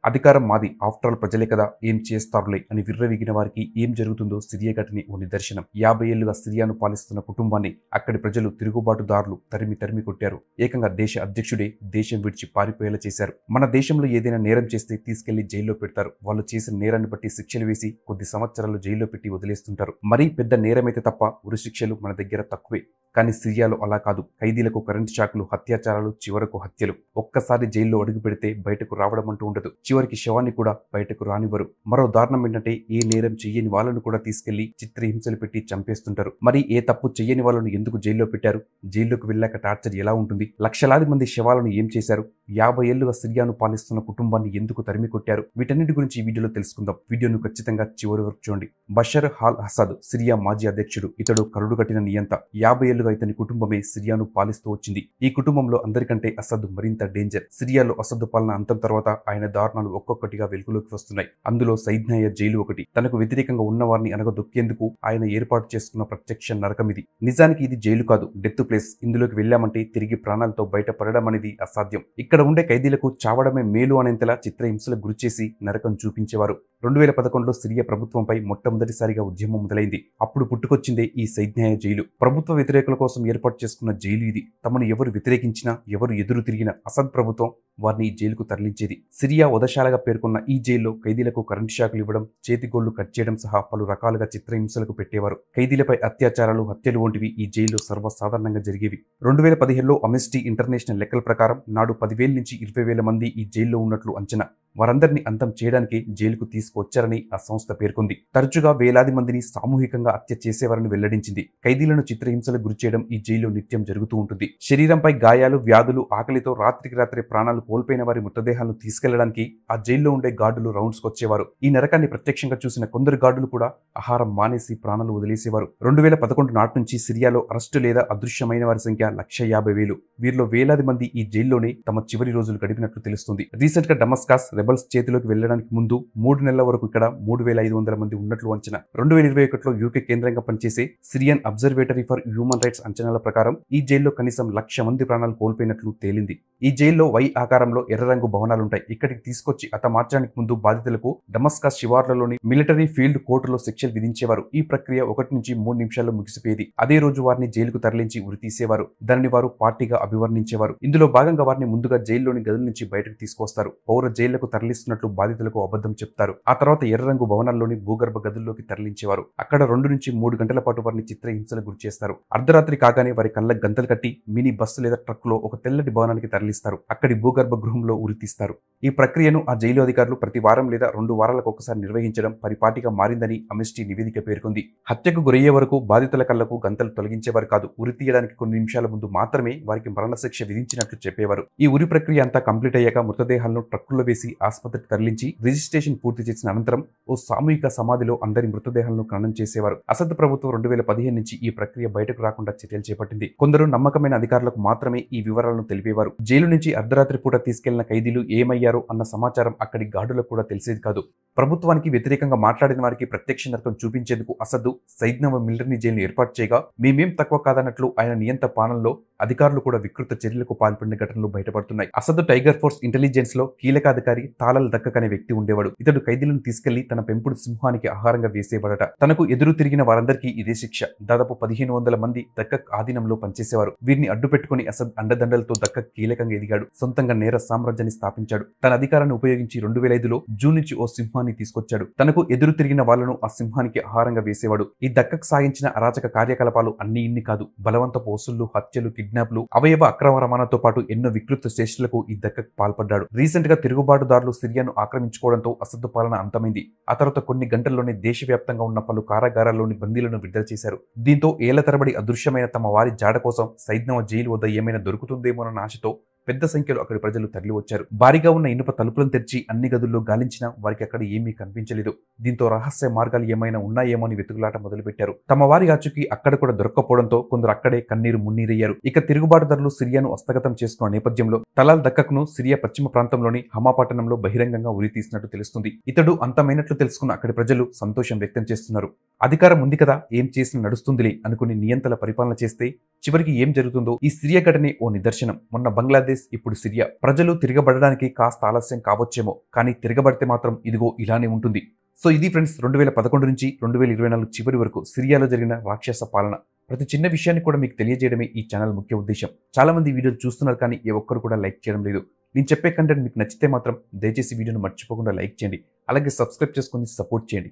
అధికారం మాది, after all ప్రజలే కదా, ఏం చేస్తారులే అని విర్రవీగిన వారికి ఏం జరుగుతుందో సిరియా ఘటనే ఓ నిదర్శనం. 50 ఏళ్లుగా సిరియాను పాలిస్తున్న కుటుంబాన్ని అక్కడి ప్రజలు తిరుగుబాటుదారులు తరిమి తరిమి కొట్టారు. ఏకంగా దేశ అధ్యక్షుడే దేశం విడిచి పారిపోయేలా చేశారు. మన దేశంలో ఏదైనా నేరం చేస్తే తీసుకెళ్లి జైల్లో పెడతారు. వాళ్ళు చేసిన నేరాన్ని బట్టి శిక్షలు వేసి కొద్ది సంవత్సరాలు జైల్లో పెట్టి వదిలేస్తుంటారు. మరీ పెద్ద నేరమైతే తప్ప ఉరి శిక్షలు మన దగ్గర తక్కువే. కానీ సిరియాలో అలా కాదు. ఖైదీలకు కరెంటు షాకులు, అత్యాచారాలు, చివరకు హత్యలు. ఒక్కసారి జైల్లో అడుగు పెడితే బయటకు రావడం అంటూ ఉండదు. చివరికి శవాన్ని కూడా బయటకు రానివ్వరు. మరో దారుణం ఏంటంటే ఏ నేరం చెయ్యని వాళ్ళను కూడా తీసుకెళ్లి చిత్రహింసలు పెట్టి చంపేస్తుంటారు. మరి ఏ తప్పు చెయ్యని వాళ్ళను ఎందుకు జైల్లో పెట్టారు? జైల్లోకి వెళ్ళాక టార్చర్ ఎలా ఉంటుంది? లక్షలాది మంది శవాలను ఏం చేశారు? 50 ఏళ్లుగా సిరియాను పాలిస్తున్న కుటుంబాన్ని ఎందుకు తరిమి కొట్టారు? వీటన్నిటి గురించి ఈ వీడియోలో తెలుసుకుందాం. వీడియోను ఖచ్చితంగా చివరి వరకు చూడండి. బషర్ అల్ అసద్ సిరియా మాజీ అధ్యక్షుడు. ఇతడు కరుడుగట్టిన నియంత. 50 ఏళ్లుగా ఇతని కుటుంబమే సిరియాను పాలిస్తూ వచ్చింది. ఈ కుటుంబంలో అందరికంటే అసద్ మరింత డేంజర్. సిరియాలో అసద్ పాలన అంతం తర్వాత ఆయన దారుణాలు ఒక్కొక్కటిగా వెలుగులోకి వస్తున్నాయి. అందులో సైద్నాయ జైలు ఒకటి. తనకు వ్యతిరేకంగా ఉన్నవారిని అనగదొక్కేందుకు ఆయన ఏర్పాటు చేసుకున్న ప్రత్యక్ష నరకం ఇది. నిజానికి ఇది జైలు కాదు, డెత్ ప్లేస్. ఇందులోకి వెళ్ళామంటే తిరిగి ప్రాణాలతో బయటపడడం అనేది అసాధ్యం. ఇక్కడ ఉండే ఖైదీలకు చావడమే మేలు అనేంతలా చిత్రహింసలకు గురిచేసి నరకం చూపించేవారు. 2011లో సిరియా ప్రభుత్వంపై మొట్టమొదటిసారిగా ఉద్యమం మొదలైంది. అప్పుడు పుట్టుకొచ్చిందే ఈ సైద్నాయ జైలు. ప్రభుత్వ వ్యతిరేకుల కోసం ఏర్పాటు చేసుకున్న జైలు ఇది. తమను ఎవరు వ్యతిరేకించినా, ఎవరు ఎదురు తిరిగిన అసద్ ప్రభుత్వం వారిని ఈ జైలుకు తరలించేది. సిరియా వధశాలగా పేర్కొన్న ఈ జైల్లో ఖైదీలకు కరెంటు షాకులు ఇవ్వడం, చేతిగోళ్లు కట్ చేయడం సహా పలు రకాలుగా చిత్రహింసలకు పెట్టేవారు. ఖైదీలపై అత్యాచారాలు, హత్యలు వంటివి ఈ జైల్లో సర్వసాధారణంగా జరిగేవి. 2015లో అమ్నెస్టీ ఇంటర్నేషనల్ లెక్కల ప్రకారం నాడు 10,000 నుంచి 20,000 మంది ఈ జైల్లో ఉన్నట్లు అంచనా. వారందరినీ అంతం చేయడానికే జైలుకు తీసుకువచ్చారని ఆ సంస్థ పేర్కొంది. తరచుగా వేలాది మందిని సామూహికంగా హత్య చేసేవారని వెల్లడించింది. ఖైదీలను చిత్రహింసలకు గురిచేయడం ఈ జైల్లో నిత్యం జరుగుతూ ఉంటుంది. శరీరంపై గాయాలు, వ్యాధులు, ఆకలితో రాత్రికి రాత్రి ప్రాణాలు కోల్పోయిన వారి మృతదేహాలను తీసుకెళ్లడానికి ఆ జైల్లో ఉండే గార్డులు రౌండ్స్కి వచ్చేవారు. ఈ నరకాన్ని ప్రత్యక్షంగా చూసిన కొందరు గార్డులు కూడా ఆహారం మానేసి ప్రాణాలు వదిలేసేవారు. 2011 నాటి నుంచి సిరియాలో అరెస్టు లేదా అదృశ్యమైన వారి సంఖ్య 150,000. వీరిలో వేలాది మంది ఈ జైల్లోనే తమ చివరి రోజులు గడిపినట్లు తెలుస్తుంది. రీసెంట్ గా డమస్కస్ రెబల్స్ చేతిలోకి వెళ్లడానికి ముందు 3 నెలల వరకు ఇక్కడ 3,500 మంది ఉన్నట్లు అంచనా. 2021లో యూకే కేంద్రంగా పనిచేసే Syrian observatory for human rights అంచనాల ప్రకారం ఈ జైల్లో కనీసం 1,00,000 మంది ప్రాణాలు కోల్పోయినట్లు తేలింది. ఈ జైల్లో వై ఆకారంలో ఎర్ర రంగు భవనాలుంటాయి. ఇక్కడికి తీసుకొచ్చి మార్చడానికి ముందు బాధితులకు డమస్కస్ శివార్లలోని మిలిటరీ ఫీల్డ్ కోర్టులో శిక్షలు విధించేవారు. ఈ ప్రక్రియ 1 నుంచి 3 నిమిషాల్లో ముగిసిపోయేది. అదే రోజు వారిని జైలుకు తరలించి ఉరి తీసేవారు. దానిని వారు పార్టీగా అభివర్ణించేవారు. ఇందులో భాగంగా వారిని ముందుగా జైల్లోని గదుల నుంచి బయటకు తీసుకొస్తారు. పౌర జైళ్లకు తరలిస్తున్నట్లు బాధితులకు అబద్ధం చెప్తారు. ఆ తర్వాత ఎర్ర రంగు భవనాల్లోని భూగర్భ గదుల్లోకి తరలించేవారు. అక్కడ 2 నుంచి 3 గంటల పాటు వారిని చిత్రహింసలకు గురి చేస్తారు. అర్ధరాత్రి కాగానే వారి కళ్ళకు గంతలు కట్టి మినీ బస్సు లేదా ట్రక్కులో ఒక తెల్లటి భవనానికి తరలిస్తారు. అక్కడి భూగర్భ గృహంలో ఉరి తీస్తారు. ఈ ప్రక్రియను ఆ జైలు అధికారులు ప్రతి వారం లేదా 2 వారాలకు ఒకసారి నిర్వహించడం పరిపాటిగా మారిందని అమ్నెస్టీ నివేదిక పేర్కొంది. హత్యకు గురయ్యే వరకు బాధితుల కళ్లకు గంతలు తొలగించేవారు కాదు. ఉరి తీయడానికి కొన్ని నిమిషాల ముందు మాత్రమే వారికి మరణశిక్ష విధించినట్లు చెప్పేవారు. ఈ ఉరి ప్రక్రియ అంతా కంప్లీట్ అయ్యాక మృతదేహాలను ట్రక్కుల్లో వేసి ఆసుపత్రికి తరలించి రిజిస్ట్రేషన్ పూర్తి చేసిన అనంతరం ఓ సామూహిక సమాధిలో అందరి మృతదేహాలను ఖననం చేసేవారు. అసద్ ప్రభుత్వం 2015 నుంచి ఈ ప్రక్రియ బయటకు రాకుండా చర్యలు చేపట్టింది. కొందరు నమ్మకమైన అధికారులకు మాత్రమే ఈ వివరాలను తెలిపేవారు. జైలు నుంచి అర్ధరాత్రి పూట తీసుకెళ్లిన ఖైదీలు ఏమయ్యారో అన్న సమాచారం అక్కడి గార్డులకు కూడా తెలిసేది కాదు. ప్రభుత్వానికి వ్యతిరేకంగా మాట్లాడిన వారికి ప్రత్యక్ష నరకం చూపించేందుకు అసద్ సైద్నవ మిలిటరీ జైలును ఏర్పాటు చేయగా మేమేం తక్కువ కాదన్నట్లు ఆయన నియంత పాలనలో అధికారులు కూడా వికృత చర్యలకు పాల్పడిన ఘటనలు బయటపడుతున్నాయి. అసద్ టైగర్ ఫోర్స్ ఇంటెలిజెన్స్ లో కీలక అధికారి తాళల్ దక్కక్ అనే వ్యక్తి ఉండేవాడు. ఇతడు ఖైదీలను తీసుకెళ్లి తన పెంపుడు సింహానికి ఆహారంగా వేసేవాడట. తనకు ఎదురు తిరిగిన వారందరికీ ఇదే శిక్ష. దాదాపు 1,500 మంది దక్కక్ ఆధీనంలో పనిచేసేవారు. వీరిని అడ్డు పెట్టుకుని అసద్ అండదండలతో దక్కక్ కీలకంగా ఎదిగాడు. సొంతంగా నేర సామ్రాజ్యాన్ని స్థాపించాడు. తన అధికారాన్ని ఉపయోగించి 2005లో జూన్ నుంచి ఓ సింహాన్ని తీసుకొచ్చాడు. తనకు ఎదురు తిరిగిన వాళ్లను ఆ సింహానికి ఆహారంగా వేసేవాడు. ఈ దక్కక్ సాగించిన అరాచక కార్యకలాపాలు అన్ని ఇన్ని కాదు. బలవంతపు వసూళ్లు, హత్యలు, కిడ్నాప్లు, అవయవ అక్రమ రవాణాతో పాటు ఎన్నో వికృత చేష్టలకు ఈ దక్కక్ పాల్పడ్డాడు. రీసెంట్ గా తిరుగుబాటుదారులు సిరియాను ఆక్రమించుకోవడంతో అసద్ పాలన అంతమైంది. ఆ తర్వాత కొన్ని గంటల్లోనే దేశవ్యాప్తంగా ఉన్న పలు కారాగారాల్లోని బందీలను విడుదల చేశారు. దీంతో ఏళ్ల తరబడి అదృశ్యమైన తమ వారి జాడ కోసం సైద్నవ జైలు వద్ద ఏమైనా దొరుకుతుందేమోనన్న ఆశతో పెద్ద సంఖ్యలో అక్కడి ప్రజలు తరలి వచ్చారు. భారీగా ఉన్న ఇనుప తలుపులను తెరిచి అన్ని గదుల్లో గాలించినా వారికి అక్కడ ఏమీ కనిపించలేదు. దీంతో రహస్య మార్గాలు ఏమైనా ఉన్నాయేమో అని వెతుకులాట మొదలుపెట్టారు. తమ వారి ఆచూకీ అక్కడ కూడా దొరక్కపోవడంతో కొందరు అక్కడే కన్నీరు మున్నీరయ్యారు. ఇక తిరుగుబాటుదారులు సిరియాను హస్తగతం చేసుకున్న నేపథ్యంలో తలాల్ దక్కక్ను సిరియా పశ్చిమ ప్రాంతంలోని హమా పట్టణంలో బహిరంగంగా ఉరి తీసినట్టు తెలుస్తుంది. ఇతడు అంతమైనట్లు తెలుసుకున్న అక్కడి ప్రజలు సంతోషం వ్యక్తం చేస్తున్నారు. అధికారం ఉంది కదా, ఏం చేసినా నడుస్తుందిలే అనుకుని నియంతల పరిపాలన చేస్తే చివరికి ఏం జరుగుతుందో ఈ సిరియా ఘటనే ఓ నిదర్శనం. మొన్న బంగ్లాదేశ్ ప్రదేశ్ ఇప్పుడు సిరియా. ప్రజలు తిరగబడడానికి కాస్త ఆలస్యం కావచ్చేమో, కానీ తిరగబడితే మాత్రం ఇదిగో ఇలానే ఉంటుంది. సో ఇది ఫ్రెండ్స్ 2011 నుంచి 2024 చివరి వరకు సిరియాలో జరిగిన రాక్షస పాలన. ప్రతి చిన్న విషయాన్ని కూడా మీకు తెలియజేయడమే ఈ ఛానల్ ముఖ్య ఉద్దేశం. చాలా మంది వీడియోలు చూస్తున్నారు కానీ ఏ ఒక్కరు కూడా లైక్ చేయడం లేదు. నేను చెప్పే కంటెంట్ మీకు నచ్చితే మాత్రం దయచేసి వీడియోను మర్చిపోకుండా లైక్ చేయండి. అలాగే సబ్స్క్రైబ్ చేసుకొని సపోర్ట్ చేయండి.